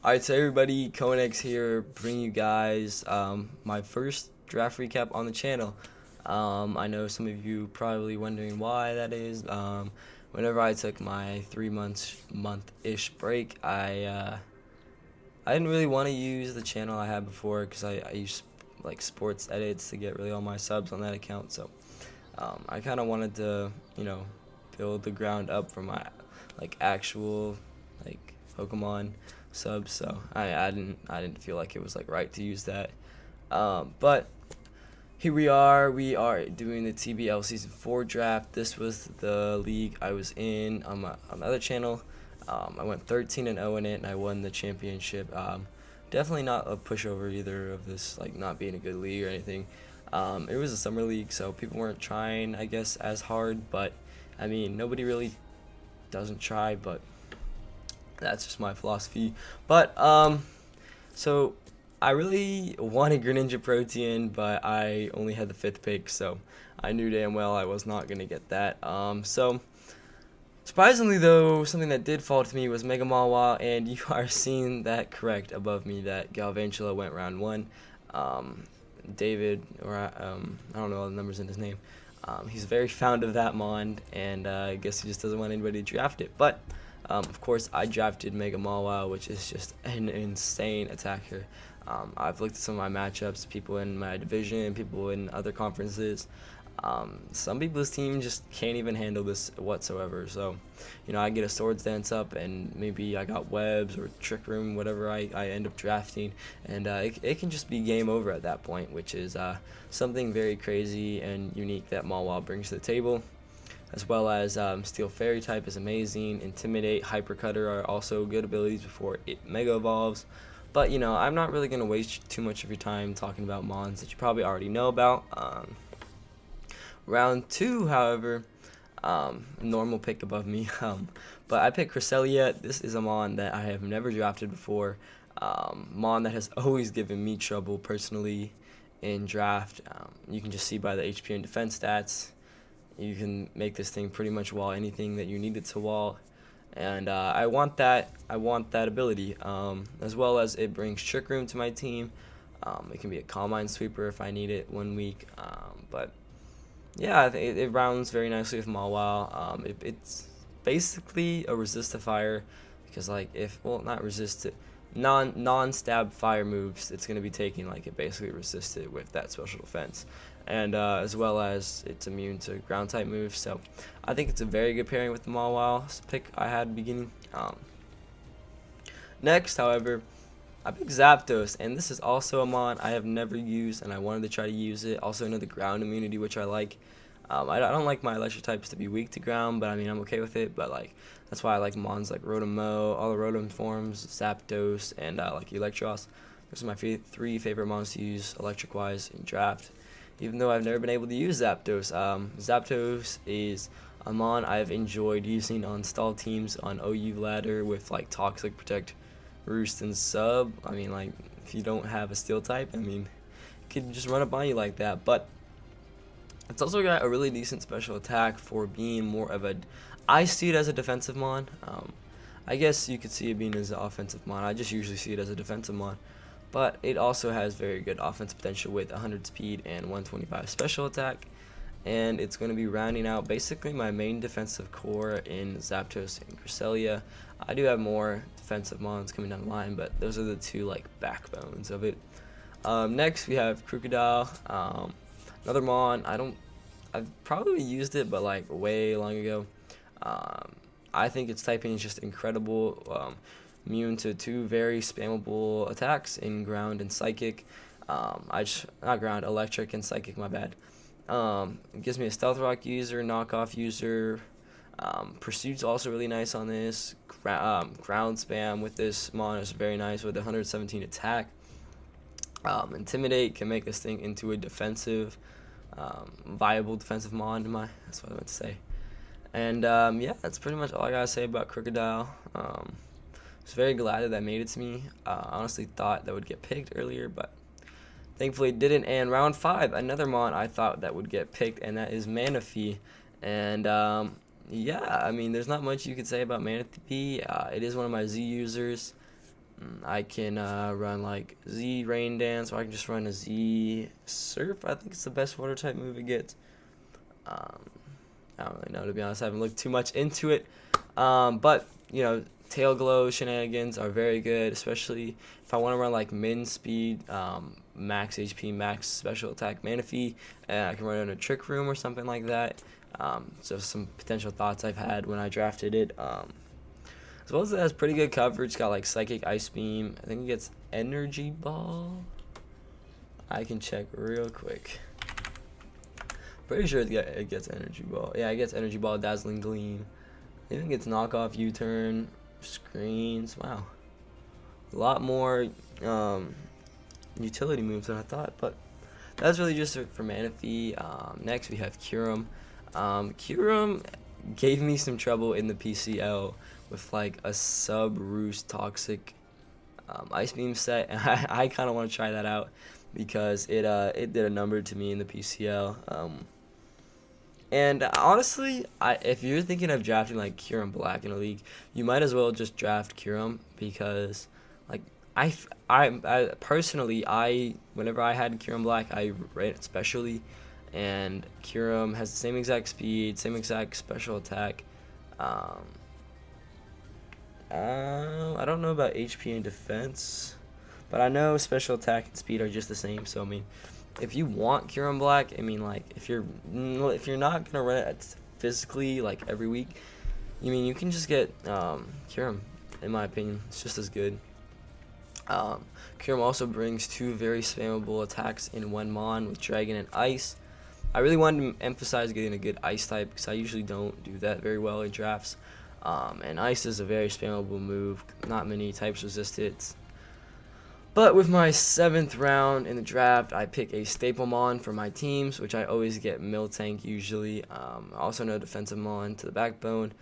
Alright, so everybody, Konex here, bringing you guys my first draft recap on the channel. I know some of you probably wondering why that is. Whenever I took my 3 month-ish break, I didn't really want to use the channel I had before because I used like sports edits to get really all my subs on that account. So I kind of wanted to, build the ground up for my like actual like Pokemon subs. So I didn't feel like it was like right to use that. But here we are. We are doing the TBL Season 4 draft. This was the league I was in on the other channel. I went 13-0 in it, and I won the championship. Definitely not a pushover either of this, like not being a good league or anything. It was a summer league, so people weren't trying, I guess, as hard. But I mean, nobody really doesn't try, but that's just my philosophy. But so I really wanted Greninja Protein, but I only had the 5th pick, so I knew damn well I was not gonna get that. So surprisingly though, something that did fall to me was Mega Mawa, and you are seeing that correct above me that Galvantula went round 1. David, or I don't know all the numbers in his name. He's very fond of that Mon, and I guess he just doesn't want anybody to draft it. But of course, I drafted Mega Mawile, which is just an insane attacker. I've looked at some of my matchups, people in my division, people in other conferences. Some people's team just can't even handle this whatsoever. So, I get a Swords Dance up, and maybe I got Webs or Trick Room, whatever I end up drafting, and it can just be game over at that point, which is something very crazy and unique that Mawile brings to the table. As well as Steel Fairy type is amazing. Intimidate, Hyper Cutter are also good abilities before it Mega Evolves. But, I'm not really going to waste too much of your time talking about Mons that you probably already know about. Round 2, however, normal pick above me. But I picked Cresselia. This is a Mon that I have never drafted before. Mon that has always given me trouble personally in draft. You can just see by the HP and defense stats. You can make this thing pretty much wall anything that you need it to wall. And I want that ability, as well as it brings Trick Room to my team. It can be a Calm Mind Sweeper if I need it 1 week. But yeah, it rounds very nicely with Mawile. It's basically a resist to fire, because like not resist it, non-stab fire moves, it's gonna be taking, like, it basically resisted with that special defense, and as well as it's immune to ground type moves. So I think it's a very good pairing with the Mawile pick I had beginning. Next, however, I picked Zapdos, and this is also a Mon I have never used, and I wanted to try to use it. Also another ground immunity, which I like. I don't like my electric types to be weak to ground, but I mean, I'm okay with it. But like, that's why I like Mons like Rotom-Mow, all the Rotom forms, Zapdos, and like Electros. Those are my 3 favorite Mons to use electric-wise in draft. Even though I've never been able to use Zapdos. Zapdos is a Mon I've enjoyed using on stall teams on OU ladder with like Toxic Protect, Roost, and Sub. I mean, like, if you don't have a Steel type, I mean, it could just run up on you like that. But it's also got a really decent special attack for being more of a... I see it as a defensive Mon. I guess you could see it being as an offensive Mon. I just usually see it as a defensive Mon. But it also has very good offensive potential with 100 speed and 125 special attack. And it's going to be rounding out basically my main defensive core in Zapdos and Cresselia. I do have more defensive Mons coming down the line, but those are the 2 like backbones of it. Next we have Crocodile. Another Mon, I've probably used it, but like way long ago. I think its typing is just incredible. Immune to 2 very spammable attacks in Ground and Psychic. Not Ground, Electric and Psychic, my bad. It gives me a Stealth Rock user, Knockoff user. Pursuit's also really nice on this. Ground spam with this Mon is very nice with 117 attack. Intimidate can make this thing into a defensive, viable defensive Mon. That's what I meant to say. And yeah, that's pretty much all I gotta say about Crocodile. I was very glad that made it to me. I honestly thought that would get picked earlier, but thankfully it didn't. And round 5, another Mon I thought that would get picked, and that is Manaphy. And yeah, I mean, there's not much you could say about Manaphy. It is one of my Z users. I can run like Z Rain Dance, or I can just run a Z Surf. I think it's the best water type move it gets. Um, I don't really know, to be honest. I haven't looked too much into it. But, Tail Glow shenanigans are very good, especially if I want to run like min speed, max HP, max special attack Manaphy, and I can run it in a Trick Room or something like that. So some potential thoughts I've had when I drafted it. As well as it has pretty good coverage. It's got like Psychic Ice Beam. I think it gets Energy Ball. I can check real quick. Pretty sure it gets Energy Ball. Yeah, it gets Energy Ball, Dazzling Gleam. I think it's Knockoff, U-Turn, Screens. Wow. A lot more utility moves than I thought. But that's really just for Manaphy. Next, we have Kyurem. Kyurem gave me some trouble in the PCL with like a sub-Roost Toxic Ice Beam set. And I kind of want to try that out because it did a number to me in the PCL. And honestly, if you're thinking of drafting like Kyurem Black in a league, you might as well just draft Kyurem because, like, I personally, whenever I had Kyurem Black, I ran it specially, and Kyurem has the same exact speed, same exact special attack. I don't know about HP and defense, but I know special attack and speed are just the same. So I mean, if you want Kyurem Black, I mean, like, if you're not gonna run it physically like every week, you can just get Kyurem. In my opinion, it's just as good. Kyurem also brings 2 very spammable attacks in one mon with Dragon and Ice. I really wanted to emphasize getting a good Ice type because I usually don't do that very well in drafts. And Ice is a very spammable move. Not many types resist it. But with my 7th round in the draft, I pick a staple mon for my teams, which I always get Miltank usually. Also no defensive mon to the backbone.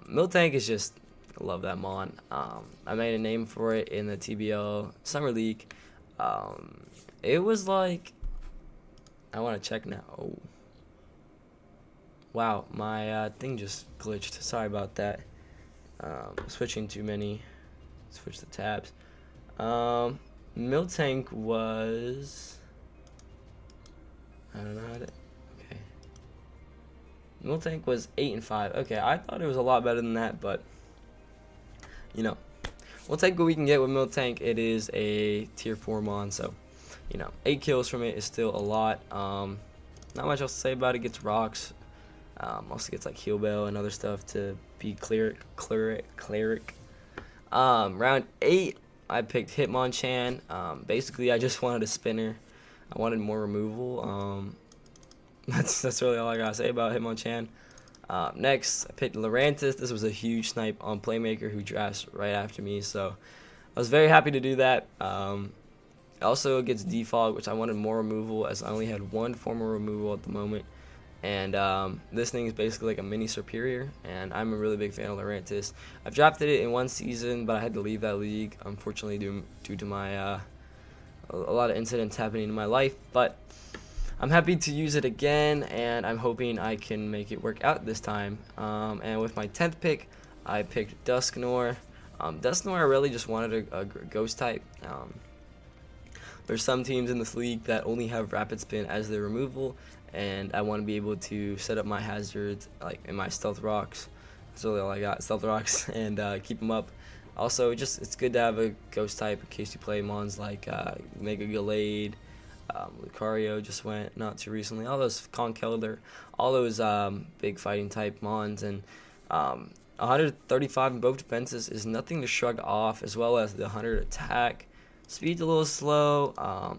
Miltank is just, I love that mon. I made a name for it in the TBL Summer League. It was like, I want to check now. Oh. Wow, my thing just glitched. Sorry about that. Switching too many. Switch the tabs. Miltank was, I don't know how to, okay. Miltank was 8-5. Okay, I thought it was a lot better than that, but we'll take what we can get with Miltank. It is a tier 4 mon, so 8 kills from it is still a lot. Not much else to say about it. Gets rocks. Also gets like Heal Bell and other stuff to be cleric. Round 8, I picked Hitmonchan. Basically, I just wanted a spinner. I wanted more removal. That's really all I gotta say about Hitmonchan. Next, I picked Lurantis. This was a huge snipe on Playmaker who drafts right after me, so I was very happy to do that. Also gets Defog, which I wanted more removal as I only had 1 form of removal at the moment. And this thing is basically like a mini Superior, and I'm a really big fan of Lurantis. I've drafted it in 1 season, but I had to leave that league, unfortunately, due to my a lot of incidents happening in my life. But I'm happy to use it again, and I'm hoping I can make it work out this time. And with my 10th pick, I picked Dusknoir. Dusknoir, I really just wanted a Ghost type. There's some teams in this league that only have Rapid Spin as their removal, and I want to be able to set up my hazards like in my Stealth Rocks. That's really all I got, Stealth Rocks, and keep them up. Also, it's good to have a Ghost type in case you play mons like Mega Gallade, Lucario just went not too recently, all those Conkeldurr, all those big fighting type mons, and 135 in both defenses is nothing to shrug off, as well as the 100 attack. Speed's a little slow.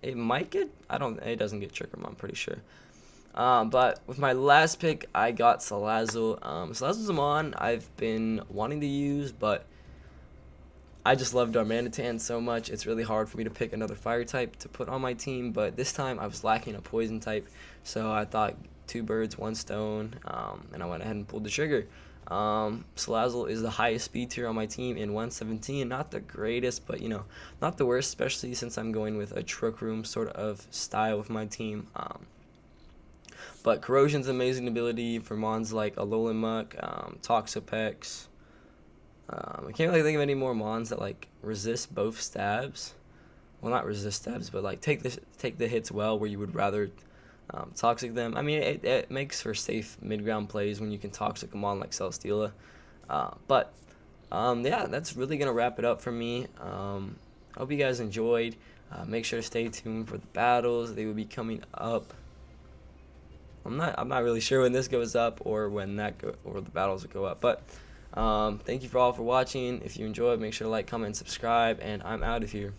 It might get, it doesn't get Trick Room, I'm pretty sure. But with my last pick, I got Salazzle. Salazzle's a mon I've been wanting to use, but I just love Darmanitan so much. It's really hard for me to pick another fire type to put on my team, but this time I was lacking a poison type, so I thought 2 birds, 1 stone, and I went ahead and pulled the trigger. Salazzle is the highest speed tier on my team in 117. Not the greatest, but not the worst, especially since I'm going with a Trick Room sort of style with my team. But Corrosion's amazing ability for mons like Alolan Muck, Toxapex, I can't really think of any more mons that like resist both stabs. Well, not resist stabs, but like take the hits well, where you would rather toxic them. I mean, it makes for safe mid ground plays when you can toxic them on like Celesteela. But yeah, that's really gonna wrap it up for me. Hope you guys enjoyed. Make sure to stay tuned for the battles. They will be coming up. I'm not really sure when this goes up or when or the battles will go up. But thank you for all for watching. If you enjoyed, make sure to like, comment, and subscribe. And I'm out of here.